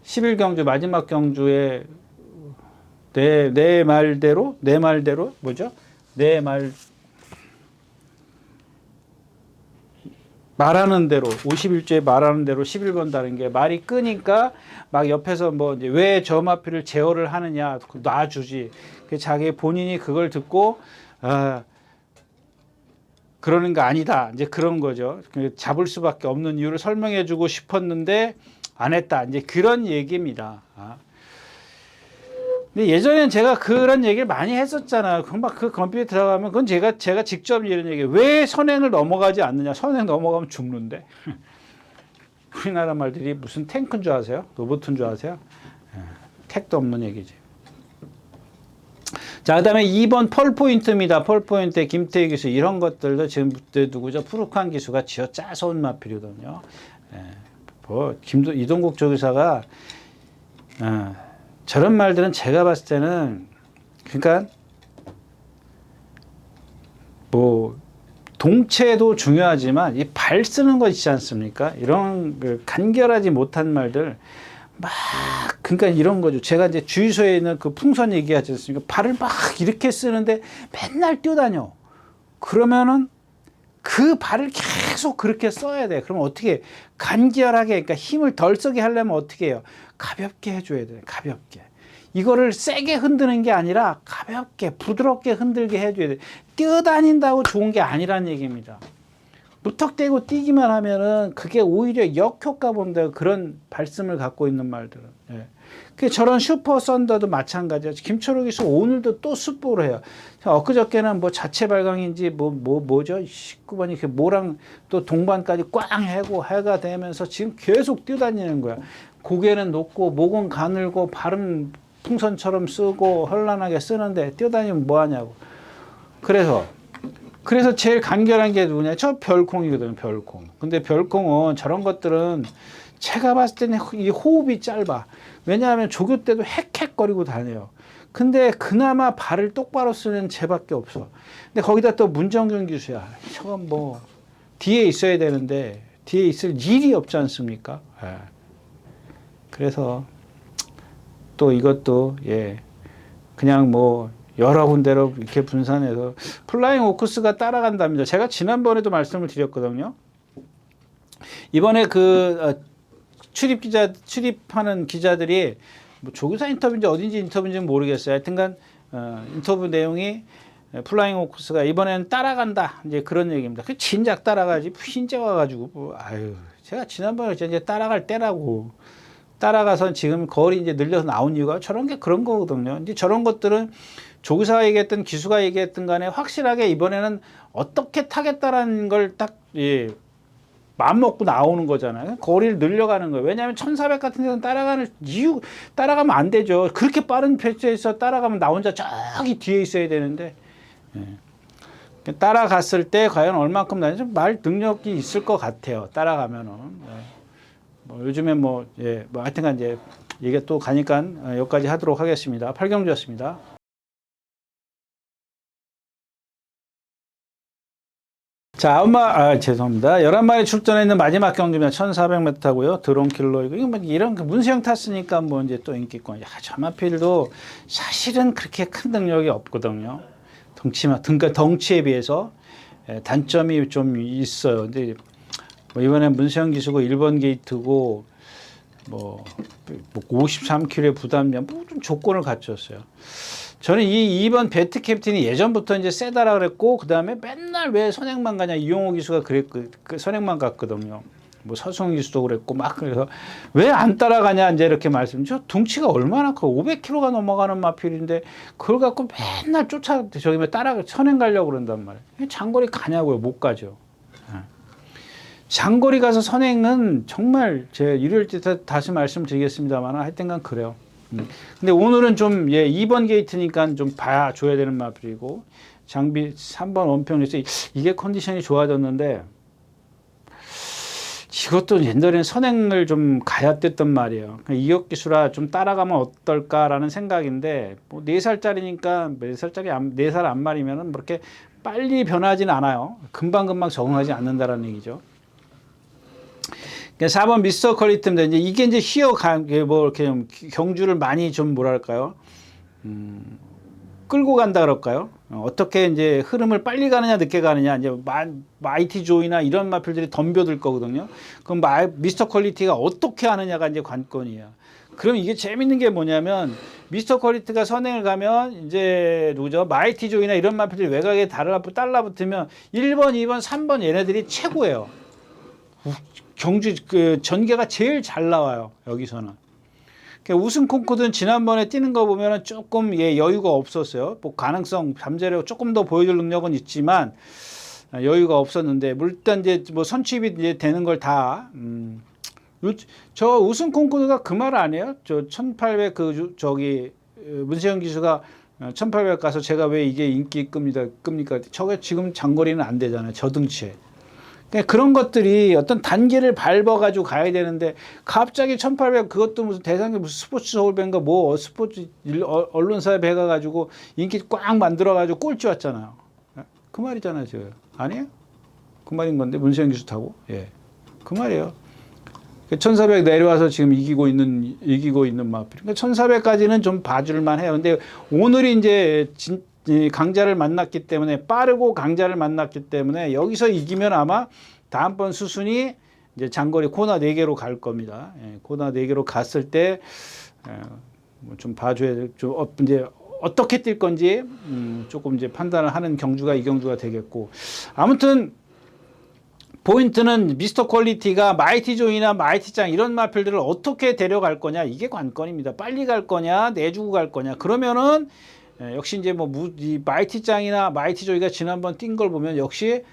11경주 마지막 경주에 내 말대로 뭐죠? 말하는 대로 51조에 말하는 대로 11번 다른 게 말이 끄니까 막 옆에서 뭐 이제 왜 점화표를 제어를 하느냐 놔주지. 자기 본인이 그걸 듣고 그러는 거 아니다. 이제 그런 거죠. 잡을 수밖에 없는 이유를 설명해 주고 싶었는데 안 했다. 이제 그런 얘기입니다. 근데 예전엔 제가 그런 얘기를 많이 했었잖아요. 금방 그 컴퓨터에 들어가면 그건 제가 직접 이런 얘기. 왜 선행을 넘어가지 않느냐? 선행 넘어가면 죽는데. 우리나라 말들이 무슨 탱크인 줄 아세요? 로봇인 줄 아세요? 택도 없는 얘기지. 자, 그다음에 2번 펄 포인트입니다. 펄 포인트 김태희 기수 이런 것들도 지금 누구죠? 푸르칸 기수가 쥐어 짜서 온 마필이거든요. 이동국 조교사가 저런 말들은 제가 봤을 때는 그러니까 뭐 동체도 중요하지만 이 발 쓰는 거 있지 않습니까? 이런 그 간결하지 못한 말들 막 그러니까 이런 거죠. 제가 이제 주유소에 있는 그 풍선 얘기하지 않습니까? 발을 막 이렇게 쓰는데 맨날 뛰어다녀. 그러면은 그 발을 계속 그렇게 써야 돼. 그럼 어떻게 해? 간결하게 그러니까 힘을 덜 쓰게 하려면 어떻게 해요? 가볍게 해줘야 돼. 가볍게. 이거를 세게 흔드는 게 아니라 가볍게 부드럽게 흔들게 해줘야 돼. 뛰어다닌다고 좋은 게 아니란 얘기입니다. 무턱대고 뛰기만 하면은 그게 오히려 역효과 본다. 그런 발씀을 갖고 있는 말들은. 그 저런 슈퍼 썬더도 마찬가지예요. 김철우 기수 오늘도 또 숯볼을 해요. 엊그저께는 뭐 자체 발광인지 뭐죠? 19번이 그 뭐랑 또 동반까지 꽝 해고 해가 되면서 지금 계속 뛰어다니는 거야. 고개는 높고 목은 가늘고 발은 풍선처럼 쓰고 현란하게 쓰는데 뛰어다니면 뭐 하냐고. 그래서 제일 간결한 게 누구냐? 저 별콩이거든요, 별콩. 근데 별콩은 저런 것들은 제가 봤을 때는 이 호흡이 짧아. 왜냐하면 조교 때도 헥헥거리고 다녀요. 근데 그나마 발을 똑바로 쓰는 쟤밖에 없어. 근데 거기다 또 문정균 기수야. 저건 뭐 뒤에 있어야 되는데 뒤에 있을 일이 없지 않습니까? 그래서 또 이것도 그냥 뭐 여러 군데로 이렇게 분산해서 플라잉 오크스가 따라간답니다. 제가 지난번에도 말씀을 드렸거든요. 이번에 그 출입하는 기자들이 뭐 조교사 인터뷰인지 어딘지 인터뷰인지 모르겠어요. 하여튼간 인터뷰 내용이 플라잉 오크스가 이번에는 따라간다. 이제 그런 얘기입니다. 그 진작 따라가지 흰재 와가지고 뭐, 제가 지난번에 이제 따라갈 때라고. 따라가서 지금 거리 이제 늘려서 나온 이유가 저런 게 그런 거거든요. 이제 저런 것들은 조교사가 얘기했든 기수가 얘기했든 간에 확실하게 이번에는 어떻게 타겠다라는 걸 딱 마음 먹고 나오는 거잖아요. 거리를 늘려가는 거예요. 왜냐하면 1400 같은 데는 따라가면 안 되죠. 그렇게 빠른 페이스에서 따라가면 나 혼자 저기 뒤에 있어야 되는데 따라갔을 때 과연 얼만큼 나는지 말 능력이 있을 것 같아요. 따라가면은. 뭐 요즘에 뭐 하여튼간 이제 이게 또 가니까 여기까지 하도록 하겠습니다. 8경주였습니다. 자, 죄송합니다. 11마리 출전해 있는 마지막 경주면 1400m 타고요. 드론킬러, 이런 문세영 탔으니까 뭐 이제 또 인기권. 저마필도 사실은 그렇게 큰 능력이 없거든요. 덩치에 비해서 단점이 좀 있어요. 근데 뭐 이번에 문세영 기수고 1번 게이트고 뭐 53kg의 부담량 좀 조건을 갖췄어요. 저는 이 2번 배트 캡틴이 예전부터 이제 세다라 그랬고 그다음에 맨날 왜 선행만 가냐 이용호 기수가 그 선행만 갔거든요. 뭐 서승훈 기수도 그랬고 막 그래서 왜 안 따라가냐 이제 이렇게 저 둥치가 얼마나 커 500kg가 넘어가는 마필인데 그걸 갖고 맨날 선행 가려고 그런단 말이에요. 장거리 가냐고요. 못 가죠. 장거리 가서 선행은 정말 제가 일요일 때 다시 말씀드리겠습니다만 하여튼간 그래요. 근데 오늘은 좀 2번 게이트니까 좀 봐줘야 되는 마필이고 장비 3번 원평에서 이게 컨디션이 좋아졌는데 이것도 옛날에는 선행을 좀 가야 됐단 말이에요. 이역 기수라 좀 따라가면 어떨까라는 생각인데 뭐 4살짜리니까 4살 안 말이면은 그렇게 빨리 변하진 않아요. 금방금방 적응하지 않는다라는 얘기죠. 4번 미스터 퀄리티입니다. 이제 이게 이제 뭐 이렇게 좀 경주를 많이 좀 뭐랄까요? 끌고 간다 그럴까요? 어떻게 이제 흐름을 빨리 가느냐 늦게 가느냐 이제 마이티 조이나 이런 마필들이 덤벼들 거거든요. 그럼 미스터 퀄리티가 어떻게 하느냐가 이제 관건이에요. 그럼 이게 재밌는 게 뭐냐면 미스터 퀄리티가 선행을 가면 이제 누구죠? 마이티 조이나 이런 마필들이 외곽에 달라붙으면 1번, 2번, 3번 얘네들이 최고예요. 경주 그 전개가 제일 잘 나와요. 여기서는. 우승 콩쿠르는 지난번에 뛰는 거 보면은 조금 여유가 없었어요. 뭐 가능성 잠재력 조금 더 보여줄 능력은 있지만 여유가 없었는데 일단 이제 뭐 선취입이 이제 되는 걸 다 저 우승 콩쿠르가 그 말 아니에요? 저 1800 저기 문세영 기수가 1800 가서 제가 왜 이게 인기 끕니까? 저게 지금 장거리는 안 되잖아요. 저 등치에. 그런 것들이 어떤 단계를 밟아가지고 가야 되는데 갑자기 1800 그것도 무슨 대상이 무슨 스포츠 서울배인가 뭐 스포츠 언론사에 배 가가지고 인기 꽉 만들어가지고 꼴찌 왔잖아요. 그 말이잖아요, 지금. 아니에요? 그 말인 건데 문세영 기수 타고 예, 그 말이에요. 1400 내려와서 지금 이기고 있는 마필. 1400까지는 좀 봐줄만 해요. 근데 오늘이 이제 강자를 만났기 때문에 빠르고 강자를 만났기 때문에 여기서 이기면 아마 다음번 수순이 이제 장거리 코너 4개로 갈 겁니다. 예, 코너 4개로 갔을 때 좀 봐줘야 될, 이제 어떻게 뛸 건지 조금 이제 판단을 하는 경주가 이 경주가 되겠고 아무튼 포인트는 미스터 퀄리티가 마이티 조이나 마이티 짱 이런 마필들을 어떻게 데려갈 거냐 이게 관건입니다. 빨리 갈 거냐 내주고 갈 거냐 그러면은 역시 이제 뭐 이 마이티 짱이나 마이티 조이가 지난번 뛴 걸 보면 역시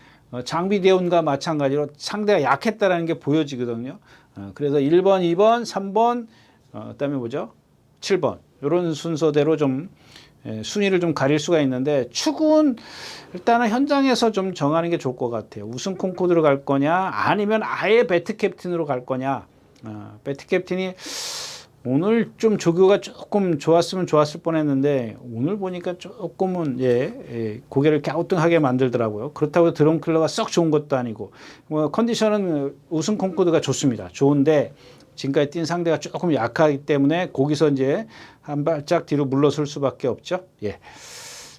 장비 대운과 마찬가지로 상대가 약했다라는 게 보여지거든요. 그래서 1번, 2번, 3번, 그다음에 뭐죠? 7번 이런 순서대로 좀 순위를 좀 가릴 수가 있는데 축은 일단은 현장에서 좀 정하는 게 좋을 것 같아요. 우승 콩쿠르로 갈 거냐 아니면 아예 배트 캡틴으로 갈 거냐. 배트 캡틴이 오늘 좀 조교가 조금 좋았으면 좋았을 뻔했는데 오늘 보니까 조금은 고개를 갸우뚱하게 만들더라고요. 그렇다고 드럼킬러가 썩 좋은 것도 아니고 뭐 컨디션은 우승 콩쿠르가 좋습니다. 좋은데 지금까지 뛴 상대가 조금 약하기 때문에 거기서 이제 한 발짝 뒤로 물러설 수밖에 없죠. 예,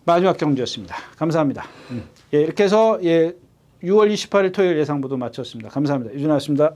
마지막 경주였습니다. 감사합니다. 예, 이렇게 해서 6월 28일 토요일 예상보도 마쳤습니다. 감사합니다. 유준하였습니다.